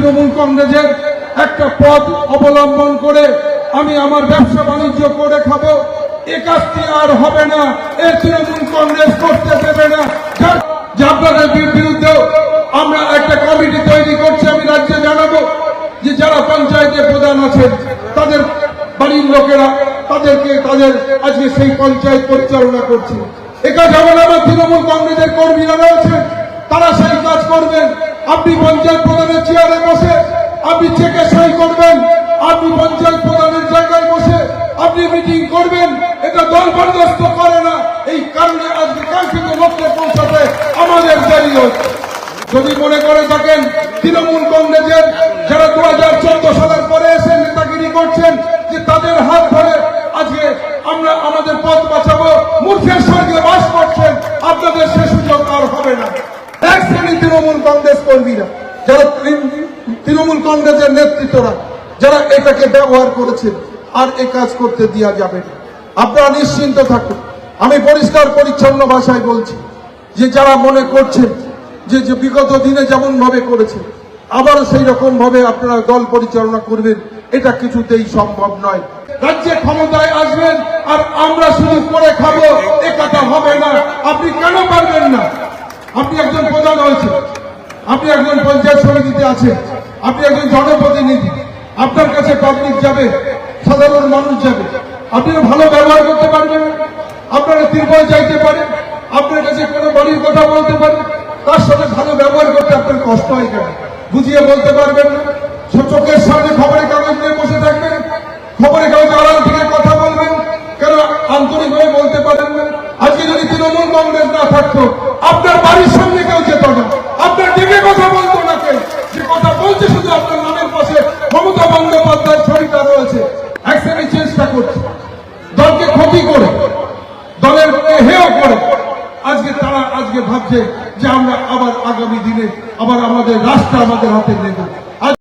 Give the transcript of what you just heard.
তৃণমূল কংগ্রেসের একটা পথ অবলম্বন করে আমি আমার ব্যবসা বাণিজ্য করে খাবো, এ কাজটি আর হবে না। এ তৃণমূল কংগ্রেস করতে দেবে না। আপনাদের বিরুদ্ধে আমরা একটা কমিটি তৈরি করছি। আমি রাজ্যে জানাবো যে যারা পঞ্চায়েতের প্রধান আছেন তাদের বাড়ির লোকেরা তাদের আজকে সেই পঞ্চায়েত পরিচালনা করছে। এ কাজ হবে না। আমার তৃণমূল কংগ্রেসের কর্মীরা রয়েছেন, তারা সেই কাজ করবেন। আপনি পঞ্চায়েত প্রধানের চেয়ারে বসে আপনি চেকে সই করবেন, আপনি পঞ্চায়েত প্রধানের জায়গায় বসে আপনি মিটিং করবেন। এটা দল বরদাস্ত করে না। এই কারণে আজকে কাঙ্ক্ষিত লক্ষ্যে পৌঁছাতে আমাদের দেরি হচ্ছে। যদি মনে করে থাকেন তৃণমূল কংগ্রেসের যারা 2014 সালের পরে এসে নেতাগিরি করছেন যে তাদের হাত ধরে আজকে আমরা আমাদের পথ বাঁচাবো, মূর্খের স্বর্গে বাস করছেন, আপনাদের সে সুযোগ আর হবে না। এক শ্রেণীর তৃণমূল কংগ্রেস কর্মীরা, যারা তৃণমূল কংগ্রেসের নেতৃত্বরা, যারা এটাকে ব্যবহার করেছেন, আর এ কাজ করতে দেওয়া যাবে না। আপনারা নিশ্চিন্ত থাকুন। আমি পরিষ্কার পরিচ্ছন্ন ভাষায় বলছি যে যারা মনে করছেন যে বিগত দিনে যেমন ভাবে করেছে আবার সেই রকম ভাবে আপনারা দল পরিচালনা করবেন, এটা কিছুতেই সম্ভব নয়। রাজ্যে ক্ষমতায় আসবেন আর আমরা শুধু করে খাবো, এ কথা হবে না। আপনি কেন পারবেন না? আপনি একজন প্রধান হয়েছে, আপনি একজন পঞ্চায়েত সমিতিতে আছেন, আপনি একজন জনপ্রতিনিধি, আপনার কাছে পাবলিক যাবে, সাধারণ মানুষ যাবে, আপনি ভালো ব্যবহার করতে পারবেন, আপনারা তিরপল চাইতে পারেন, আপনার কাছে কোনো বাড়ির কথা বলতে পারেন, তার সাথে ভালো ব্যবহার করতে আপনার কষ্ট হয় কেন? বুঝিয়ে বলতে পারবেন না? চোখের সামনে খবরের কাগজ নিয়ে বসে থাকবেন, খবরের কাগজ আড়াল থেকে কথা বলবেন, কেন আন্তরিকভাবে বলতে পারেন না? আজকে যদি তৃণমূল কংগ্রেস না থাকতো, আপনার বাড়ির সামনে কেউ যেত না, আপনার ডেকে কথা বলতো না কেউ। যে কথা বলছে শুধু আপনার নামের পাশে মমতা বন্দ্যোপাধ্যায়ের ছবিটা রয়েছে। এক শ্রেণী চেষ্টা করছে দলকে ক্ষতি করে, দলের হেয় করে। তারা আজকে ভাবছে যে আমরা আবার আগামী দিনে আবার আমাদের রাষ্ট্র আমাদের হাতে নেব।